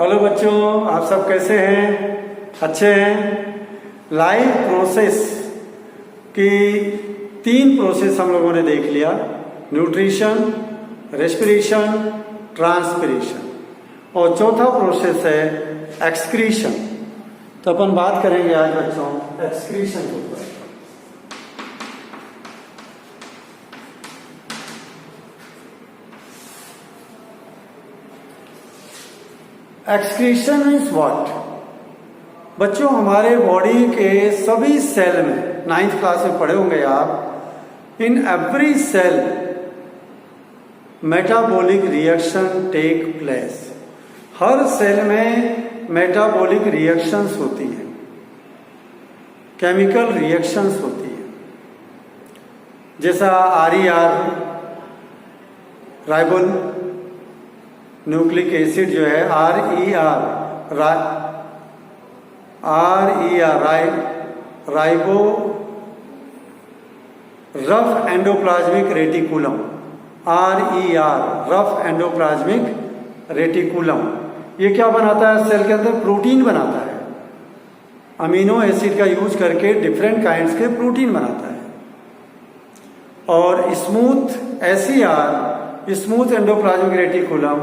Hello बच्चों, आप सब कैसे हैं? अच्छे हैं? लाइफ प्रोसेस की 3 प्रोसेस हम लोगों ने देख लिया। Nutrition, respiration, transpiration. और चौथा प्रोसेस है एक्सक्रीशन। तो अपन बात करेंगे आज बच्चों एक्सक्रीशन के ऊपर। Excretion means what? बच्चों, हमारे बॉडी के सभी सेल में, 9th क्लास में पढ़े होंगे आप, in every cell metabolic reaction take place. हर सेल में मेटाबॉलिक रिएक्शंस होती हैं, केमिकल रिएक्शंस होती हैं। जैसा RER, राइबो न्यूक्लिक एसिड जो है, RER ribo rough endoplasmic reticulum, RER rough endoplasmic reticulum. ये क्या बनाता है? सेल के अंदर प्रोटीन बनाता है। अमीनो एसिड का यूज करके डिफरेंट काइंड्स के प्रोटीन बनाता है। और स्मूथ एंडोप्लाज्मिक रेटिकुलम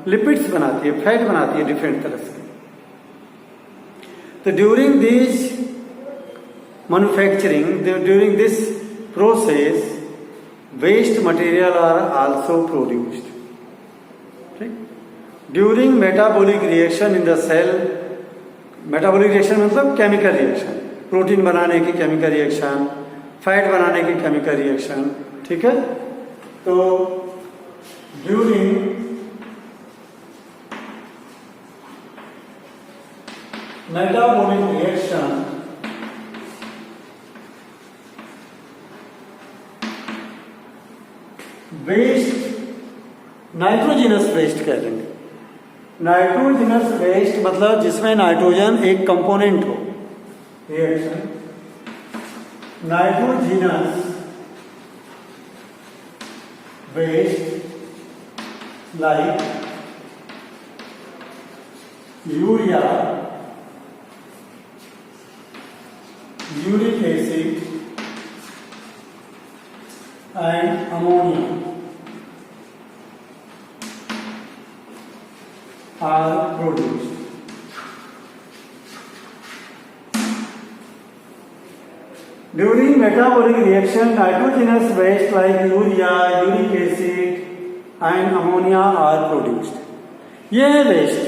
लिपिड्स बनाती है, फैट बनाती है डिफरेंट तरह से। तो during this manufacturing, during this process, waste material are also produced. During metabolic reaction in the cell, metabolic reaction मतलब केमिकल रिएक्शन, प्रोटीन बनाने की केमिकल रिएक्शन, फैट बनाने की केमिकल रिएक्शन। ठीक है? तो during metabolic reaction waste, nitrogenous waste कह देंगे। नाइट्रोजिनस वेस्ट मतलब जिसमें नाइट्रोजन एक कंपोनेंट हो। Reaction nitrogenous waste like urea, uric acid and ammonia are produced. During metabolic reaction, nitrogenous waste like urea, uric acid and ammonia are produced. ये है waste,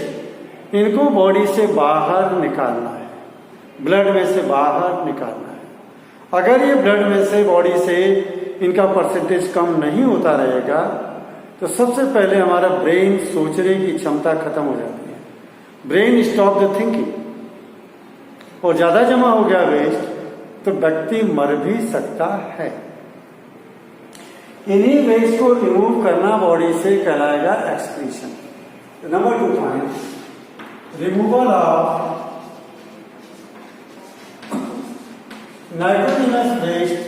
इनको body से बाहर निकालना है, ब्लड में से बाहर निकालना है। अगर ये ब्लड में से, बॉडी से इनका परसेंटेज कम नहीं होता रहेगा तो सबसे पहले हमारा ब्रेन सोचने की क्षमता खत्म हो जाती है। Brain stop the thinking. और ज्यादा जमा हो गया वेस्ट तो व्यक्ति मर भी सकता है। इन्हीं वेस्ट को रिमूव करना बॉडी से कहलाएगा excretion. Number 2 point, removal of nitrogenous waste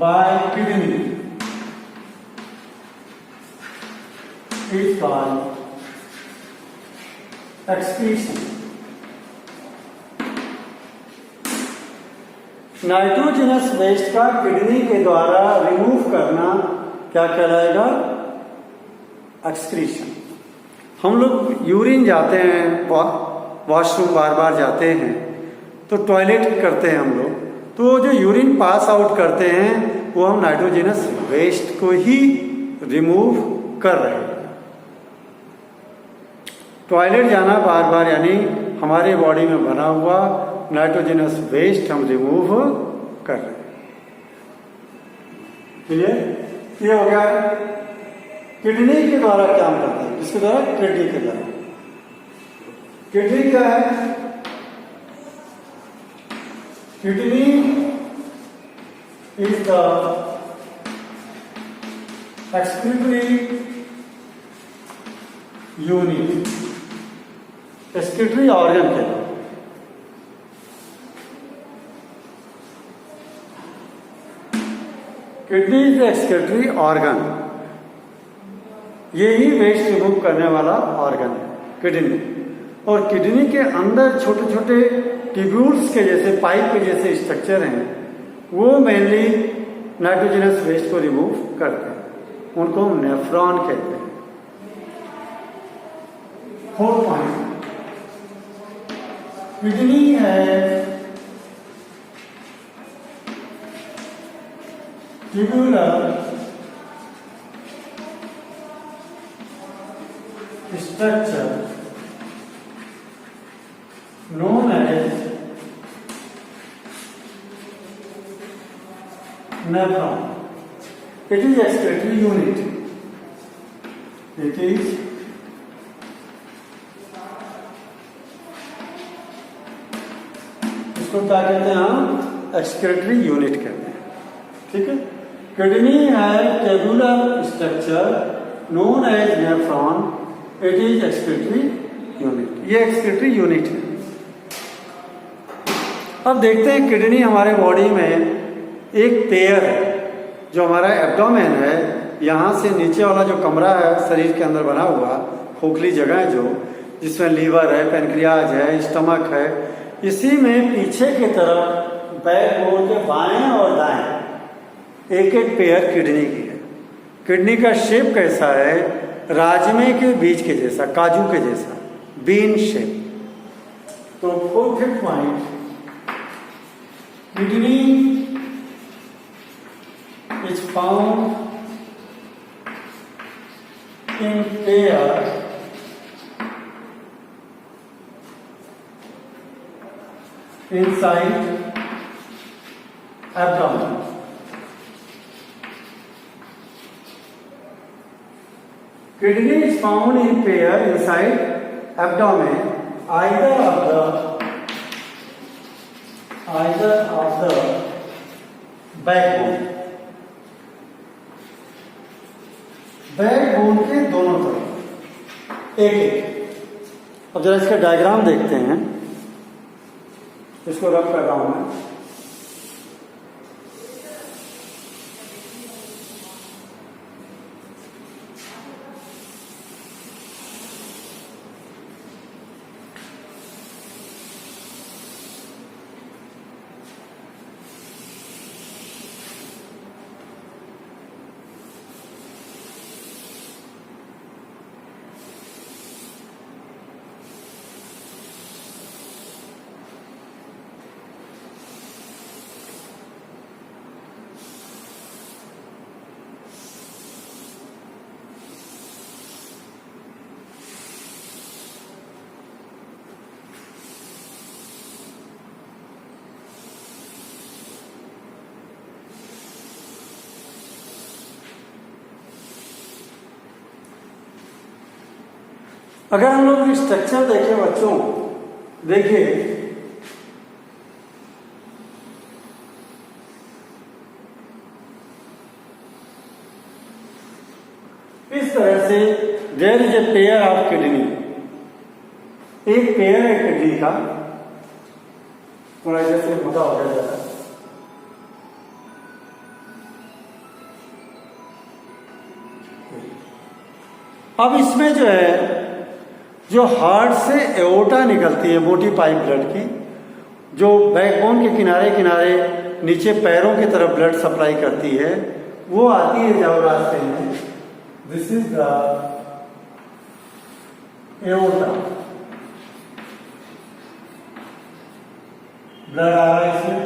by kidney is called excretion. Nitrogenous waste का किडनी के द्वारा रिमूव करना क्या कहलाएगा? एक्सक्रीशन। हम लोग यूरिन जाते हैं, वॉशरूम बार बार जाते हैं, तो टॉयलेट करते हैं हम लोग, तो जो यूरिन पास आउट करते हैं वो हम नाइट्रोजनस वेस्ट को ही रिमूव कर रहे हैं। टॉयलेट जाना बार बार यानी हमारे बॉडी में बना हुआ नाइट्रोजनस वेस्ट हम रिमूव कर रहे हैं। क्लियर? ये हो गया किडनी के द्वारा काम करता है। किसके द्वारा? किडनी के द्वारा। किडनी क्या है? Kidney is the excretory unit, excretory organ के किडनी इज एक्सक्रीटरी ऑर्गन, ये ही वेस्ट रिमूव करने वाला ऑर्गन है किडनी। और किडनी के अंदर छोटे छोटे ट्यूब्यूल्स के जैसे पाइप के जैसे स्ट्रक्चर हैं, वो मेनली नाइट्रोजनस वेस्ट को रिमूव करते हैं, उनको नेफ्रॉन कहते हैं। 4th पॉइंट, किडनी है tubular structure known as nephron. It is excretory unit. It is इसको क्या कहते हैं हम? एक्सक्रीटरी यूनिट कहते हैं। ठीक है, किडनी है tubular structure known as nephron. It is excretory unit. ये एक्सक्रीटरी यूनिट है। अब देखते हैं किडनी हमारे बॉडी में एक पेयर है, जो हमारा एब्डोमेन है, यहाँ से नीचे वाला जो कमरा है शरीर के अंदर बना हुआ, खोखली जगह है जो, जिसमें लीवर है, पेनक्रियाज है, स्टमक है, इसी में पीछे की तरफ बैकबोन के बाएं और दाएं एक एक पेयर किडनी की है। किडनी का शेप कैसा है? राजमे के बीज के जैसा, काजू के जैसा, बीन शेप। तो 4th point, kidney is found in pair inside abdomen. Kidney is found in pair inside abdomen, either of the backbone. Backbone के दोनों तरफ एक एक। अब जरा इसका डायग्राम देखते हैं, इसको रब कर रहा हूं मैं। अगर हम लोग स्ट्रक्चर देखें बच्चों, देखिए इस तरह से there is a pair of kidney, एक पेयर है किडनी का, थोड़ा जैसे मोटा हो गया जाता है। अब इसमें जो है, जो हार्ट से एओर्टा निकलती है, मोटी पाइप ब्लड की, जो बैकबोन के किनारे किनारे नीचे पैरों की तरफ ब्लड सप्लाई करती है, वो आती है जब रास्ते में। This is the aorta, blood आ रहा है इसमें,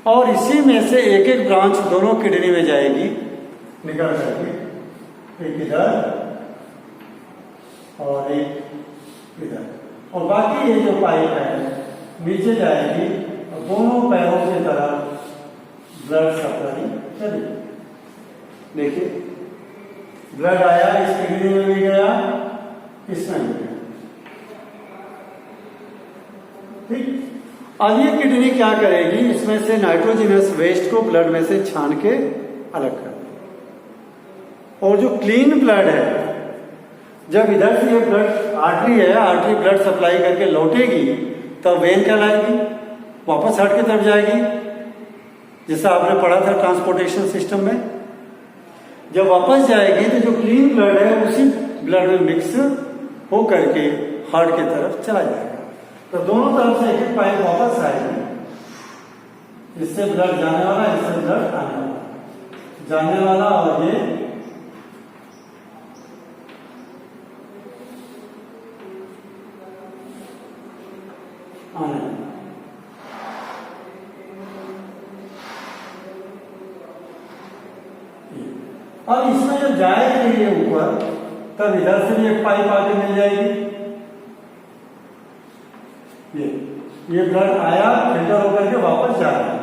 और इसी में से एक एक ब्रांच दोनों किडनी में जाएगी निकल करके, एक इधर और एक इधर, और बाकी ये जो पाइप है नीचे जाएगी और दोनों पैरों की तरफ ब्लड सप्लाई चलेगी। देखिए ब्लड आया, इस किडनी में भी गया, इसमें भी गया। ठीक, अब ये किडनी क्या करेगी? इसमें से नाइट्रोजनस वेस्ट को ब्लड में से छान के अलग कर देगी। और जो क्लीन ब्लड है, जब इधर से ये ब्लड आर्टरी है, आर्टरी ब्लड सप्लाई करके लौटेगी, तब वेन कहलाएगी, वापस हार्ट की तरफ जाएगी। जैसा आपने पढ़ा था ट्रांसपोर्टेशन सिस्टम में, जब वापस जाएगी तो जो क्लीन ब्लड है उसी ब्लड में मिक्स हो करके हार्ट की तरफ चला जाएगा। तो दोनों तरफ से एक पाइप वापस आएगी, इससे ब्लड जाने वाला, इससे ब्लड आने वाला, जाने वाला और ये आने वाला। अब इसमें जब जाएगी ये ऊपर, तब इधर से भी एक पाइप आके मिल जाएगी। ये ब्लड आया, फिल्टर होकर के वापस जा रहा है,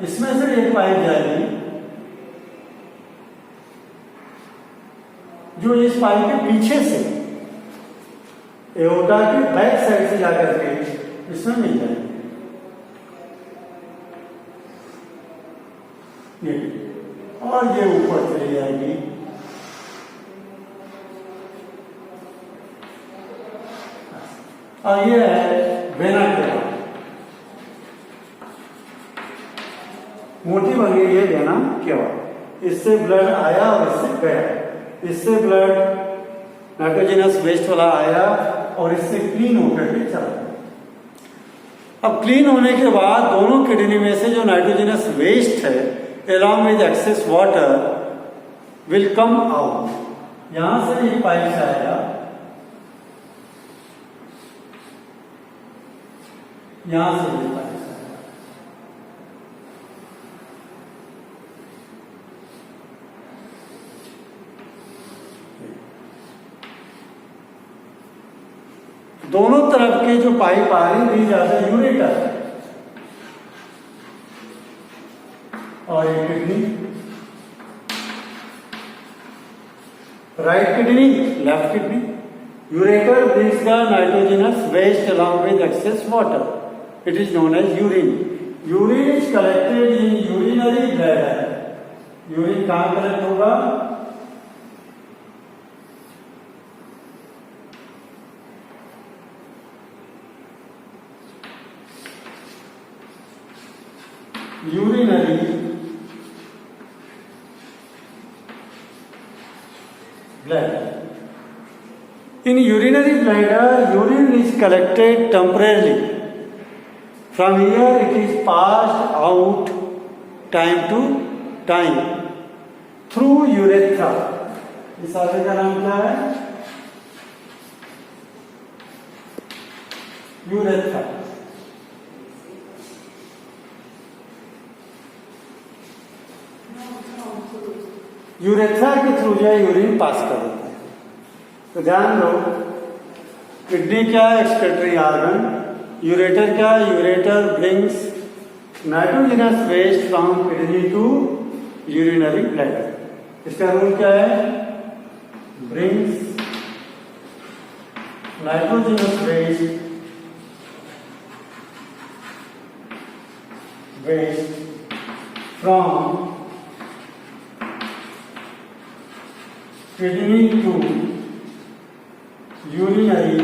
इसमें से एक पाइप जाएगी जो इस पाइप के पीछे से एओर्टा के बैक साइड से जाकर के इसमें मिल जाएगी। और ये ऊपर चली जाएगी। और ये है वेना केवा, मोटी बन गई है वेना केवा। इससे ब्लड आया और इससे गया, इससे ब्लड नाइट्रोजनस वेस्ट वाला आया और इससे क्लीन होकर के चला। अब क्लीन होने के बाद दोनों किडनी में से जो नाइट्रोजनस वेस्ट है along with excess water will come out। यहां से एक पाइप से आएगा, यहां से एक पाइप से आएगा, दोनों तरफ के जो पाइप आ रही है ज्यादा यूरेटर और ये kidney, right kidney left kidney. Ureter brings the nitrogenous waste along with excess water. It is known as urine. Urine is collected in urinary bladder. Urine कहाँ कलेक्ट होगा? urinary bladder. In urinary bladder, urine is collected temporarily. From here, it is passed out time to time through urethra. इस आगे का नाम क्या है? Urethra. Urethra के through जो है यूरिन पास कर देता है। तो ध्यान दो, किडनी क्या है? Excretory organ. यूरेटर क्या? Ureter brings nitrogenous waste from kidney to urinary bladder. इसका रूल क्या है? Brings nitrogenous waste from kidney to urinary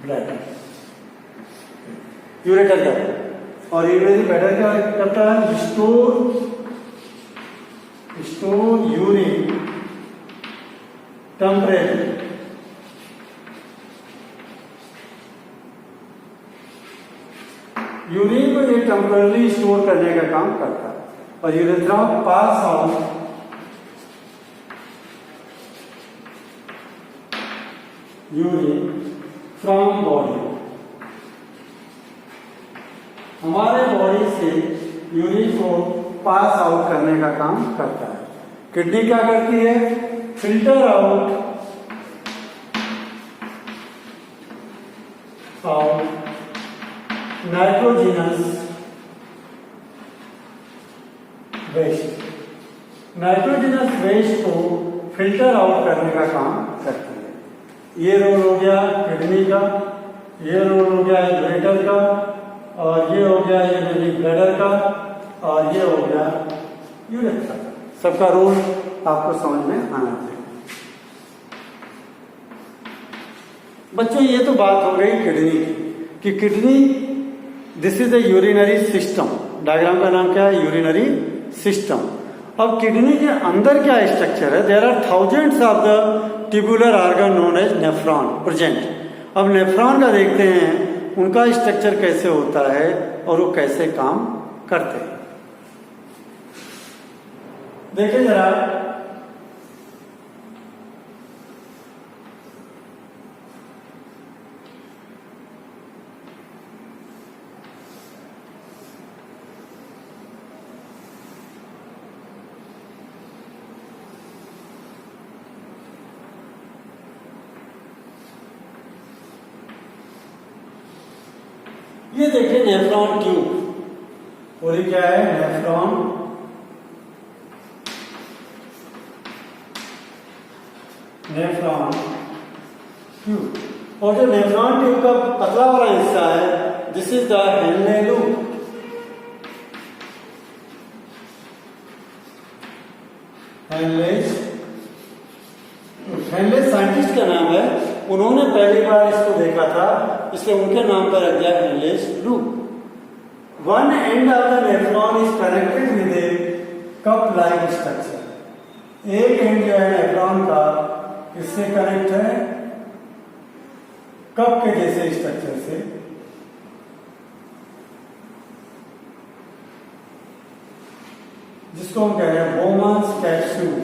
bladder. Ureter क्या है? और यूरिनरी ब्लैडर क्या करता है? Store urine temporary. यूरिन को ये टेम्पररी स्टोर करने का काम करता है। और urethra pass out urine from body. हमारे बॉडी से यूरिन को पास आउट करने का काम करता है। किडनी क्या करती है? Filter out nitrogenous waste. Nitrogenous waste को फिल्टर आउट करने का काम करती है। ये रोल हो गया किडनी का, ये रोल हो गया यूरेटर का, और ये हो गया यूरिनरी ब्लैडर का, और ये हो गया यूरेथ्रा का। सबका रोल आपको समझ में आना चाहिए। बच्चों, ये तो बात हो गई किडनी की। कि kidney, this is the urinary system, diagram का नाम क्या है, यूरिनरी सिस्टम। अब किडनी के अंदर क्या स्ट्रक्चर है, there are thousands of the tubular organ known as nephron present. अब नेफ्रॉन का देखते हैं उनका स्ट्रक्चर कैसे होता है और वो कैसे काम करते हैं। देखिए जरा, ये देखिए नेफ्रॉन ट्यूब, और ये क्या है, नेफ्रॉन ट्यूब। और जो नेफ्रॉन ट्यूब का पतला वाला हिस्सा है, this is the Henle loop. Henle scientist का नाम है, उन्होंने पहली बार इसको देखा था, इसलिए उनके नाम पर रख दिया Henle's loop. One end of the nephron is connected with A cup like structure. एक एंड जो है नेफ्रॉन का किससे कनेक्ट है, कप के जैसे स्ट्रक्चर से। जिसको हम कह रहे हैं बोमन्स कैप्सूल।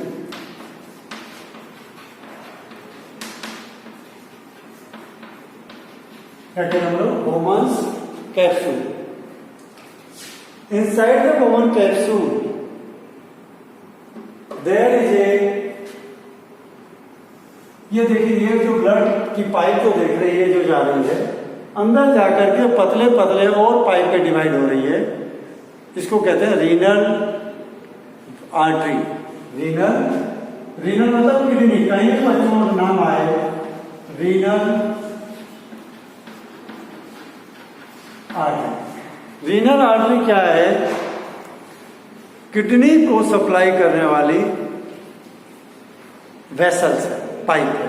क्या कहते हैं हम लोग, Bowman's capsule. Inside the Bowman capsule there is a, ये देखिए, ये जो ब्लड की पाइप को देख रही है जो जा रही है, अंदर जाकर के पतले पतले और पाइप पे डिवाइड हो रही है। इसको कहते हैं रीनल आर्टरी। रीनल मतलब किडनी, कहीं भी बच्चों का नाम आए, रीनल आर्टरी। रीनल आर्टरी क्या है, किडनी को सप्लाई करने वाली वेसल्स है, पाइप है।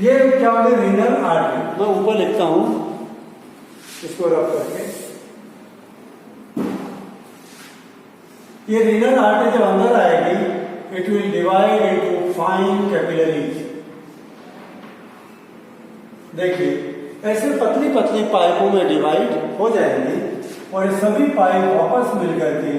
ये क्या होता है, रीनल आर्टरी। मैं ऊपर लिखता हूं, इसको रख करके। ये रीनल आर्टरी जब अंदर आएगी, it will divide into fine capillaries. देखिए, ऐसे पतली पतली पाइपों में डिवाइड हो जाएंगे और ये सभी पाइप वापस मिलकर के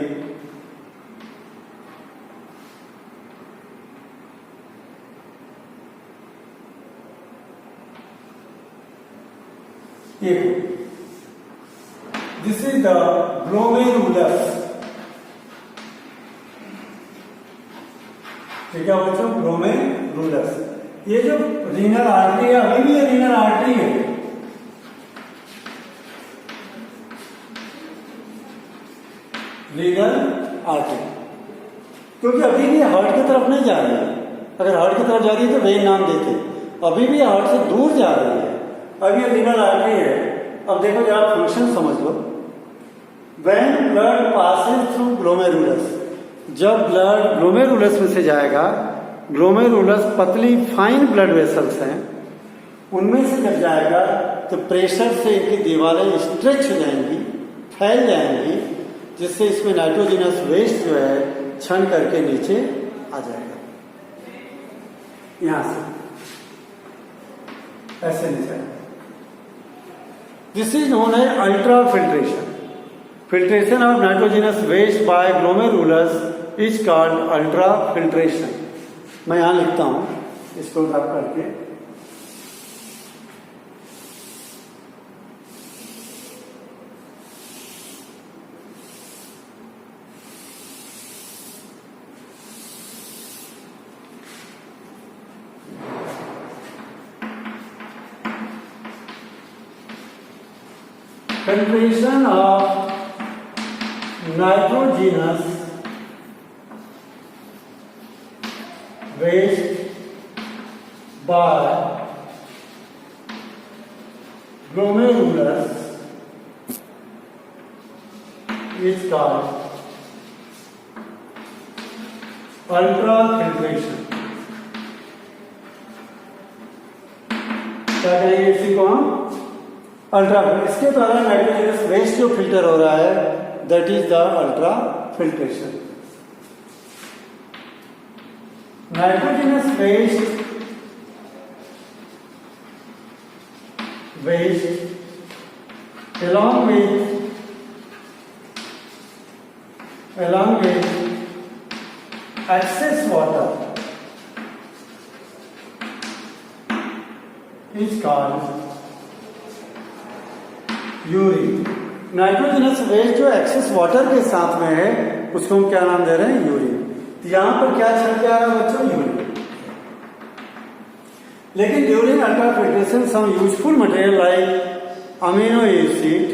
दिस इज द ग्लोमेरुलस। ठीक है बच्चों, ग्लोमेरुलस। ये जो रीनल आर्टरी है, अभी भी ये रीनल आर्टरी है। रीनल आर्टरी, क्योंकि अभी भी हार्ट की तरफ नहीं जा रही है। अगर हार्ट की तरफ जा रही है तो वेन नाम देते, अभी भी हार्ट से दूर जा रही है। अब ये रीनल आर्टरी है। अब देखो जरा फंक्शन समझ लो। When blood passes through glomerulus, जब ब्लड ग्लोमेरुलस में से जाएगा, ग्लोमेरुलस पतली फाइन ब्लड वेसल्स हैं, उनमें से जब जाएगा तो प्रेशर से इनकी दीवारें स्ट्रेच हो जाएंगी, फैल जाएंगी, जिससे इसमें नाइट्रोजनस वेस्ट जो है छन करके नीचे आ जाएगा। यहां से ऐसे नीचे। This is known as ultra filtration. Filtration of nitrogenous waste by glomerulus is called ultra filtration. मैं यहां लिखता हूं, इसको रख करके। Filtration of nitrogenous waste by glomerulus is called ultrafiltration। क्या कहेंगे इसी को हम अल्ट्रा, इसके द्वारा नाइट्रोजनस वेस्ट जो फिल्टर हो रहा है that is the ultra filtration. Nitrogenous waste along with excess water is called urine. Nitrogenous waste जो एक्सेस वाटर के साथ में है उसको हम क्या नाम दे रहे हैं? यूरिन। तो यहां पर क्या छड़ के आ रहा है बच्चों? यूरिन। लेकिन during ultra filtration some useful material like amino acid,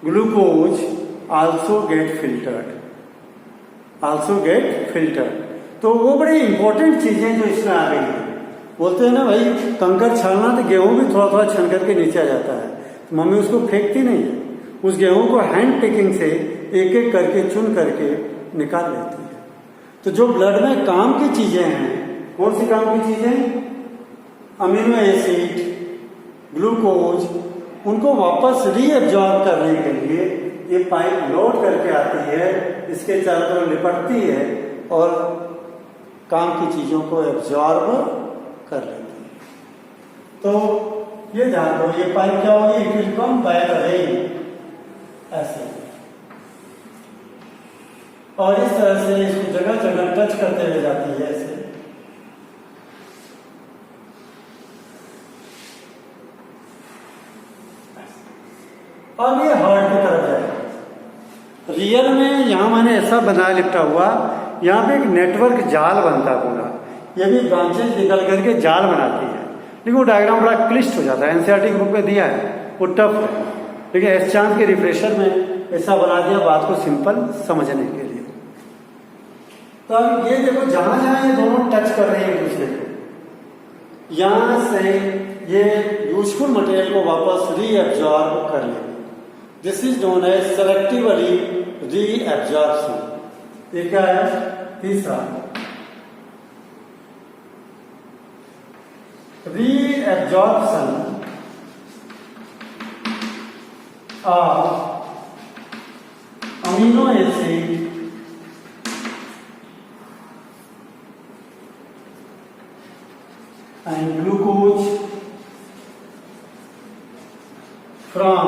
glucose also get filtered. तो वो बड़ी इंपॉर्टेंट चीजें जो इसमें आ गई है। बोलते हैं ना भाई, कंकर छानना तो गेहूं भी थोड़ा थोड़ा छन करके नीचे आ जाता है, तो मम्मी उसको फेंकती नहीं है, उस गेहूं को हैंड पिकिंग से एक एक करके चुन करके निकाल लेती है। तो जो ब्लड में काम की चीजें हैं, कौन सी काम की चीजें? अमीनो एसिड, ग्लूकोज, उनको वापस रीअब्जॉर्ब करने के लिए ये पाइप लोड करके आती है, इसके चारों तरफ लिपटती है और काम की चीजों को एब्जॉर्ब कर लेती है। तो ये ध्यान दो, ये पाइप क्या होगी? It will come by the rain, ऐसे। और इस तरह से इसको जगह जगह टच करते हुए जाती है ऐसे। और ये हार्ट की तरफ जाएगा। रियल में यहां मैंने ऐसा बनाया लिपटा हुआ, यहां पे एक नेटवर्क जाल बनता है पूरा, ये भी ब्रांचेज निकल करके जाल बनाती है। लेकिन वो डायग्राम बड़ा क्लिष्ट हो जाता है, एनसीईआरटी ग्रुप में दिया है, वो टफ है, लेकिन एस चांद के रिफ्रेशर में ऐसा बना दिया बात को सिंपल समझने के लिए। तो अब ये देखो, जहां जहां ये दोनों टच कर रहे हैं एक दूसरे को, यहां से ये यूजफुल मटेरियल को वापस रीअब्जॉर्ब कर लेंगे। This is known as selectively reabsorption. ये क्या है? तीसरा, reabsorption of amino acid and glucose from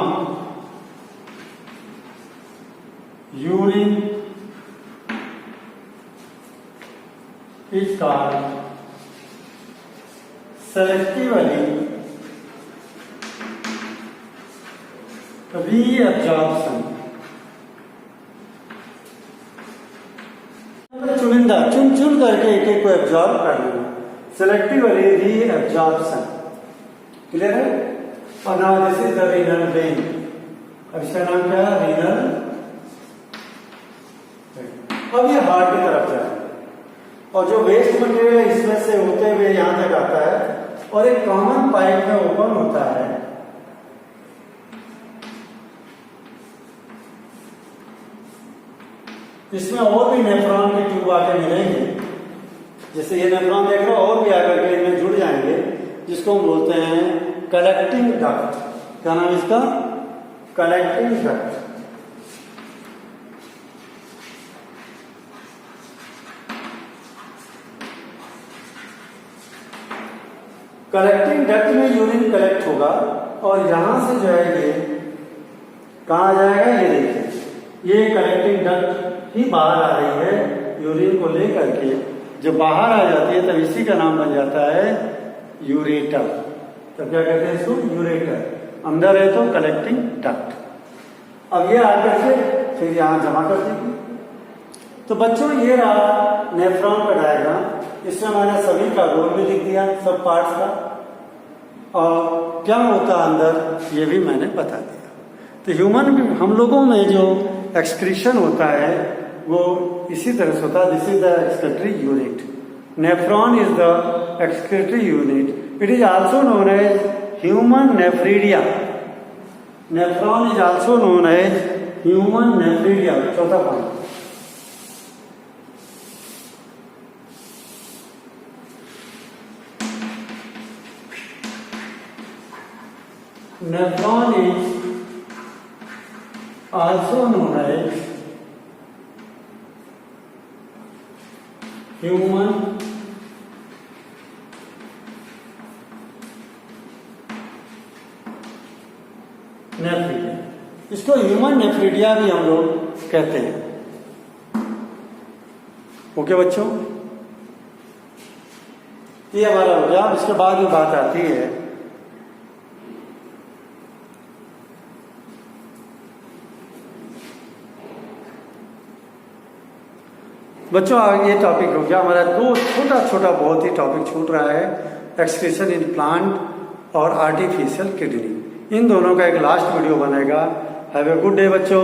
urine is called selectively reabsorption। चुनिंदा चुन चुन करके एक एक को एब्जॉर्ब कर लेना, सेलेक्टिवली रीअब्जॉर्प्शन। क्लियर है? और now this is the renal vein. अब इसका नाम क्या है? रीनल। अब ये हार्ट की तरफ जाए और जो वेस्ट मटेरियल है इसमें से होते हुए यहां तक आता है और एक कॉमन पाइप में ओपन होता है। इसमें और भी नेफ्रॉन के ट्यूब आके मिलेंगे, जैसे ये नेफ्रॉन देख रहे हो, और भी आकर के इनमें जुड़ जाएंगे, जिसको हम बोलते हैं कलेक्टिंग डक्ट। क्या नाम इसका? Collecting duct. कलेक्टिंग डक्ट में यूरिन कलेक्ट होगा और यहां से जो है ये कहां जाएगा? ये देखिए, ये कलेक्टिंग डक्ट ही बाहर आ रही है यूरिन को लेकर के। जब बाहर आ जाती है तब इसी का नाम बन जाता है यूरेटर। तो क्या कहते हैं इसको? यूरेटर। अंदर है तो कलेक्टिंग डक्ट। अब ये आकर के फिर यहां जमा कर देगी। तो बच्चों ये रहा नेफ्रॉन का डायग्राम। इसमें मैंने सभी का रोल भी लिख दिया, सब पार्ट्स का, और क्या होता है अंदर ये भी मैंने बता दिया। तो ह्यूमन हम लोगों में जो एक्सक्रीशन होता है वो इसी तरह से होता है। This is the excretory unit. Nephron is the excretory unit. It is also known as human nephridia. Nephron is also known as human nephridia. चौथा point, nephron is also known as human nephridia. इसको human nephridia भी हम लोग कहते हैं। Okay बच्चों, ये हमारा हो गया। इसके बाद में बात आती है बच्चों, आगे ये टॉपिक हो गया हमारा। दो छोटा छोटा बहुत ही टॉपिक छूट रहा है, एक्सक्रीशन इन प्लांट और आर्टिफिशियल किडनी। इन दोनों का एक लास्ट वीडियो बनेगा। हैव ए गुड डे बच्चों।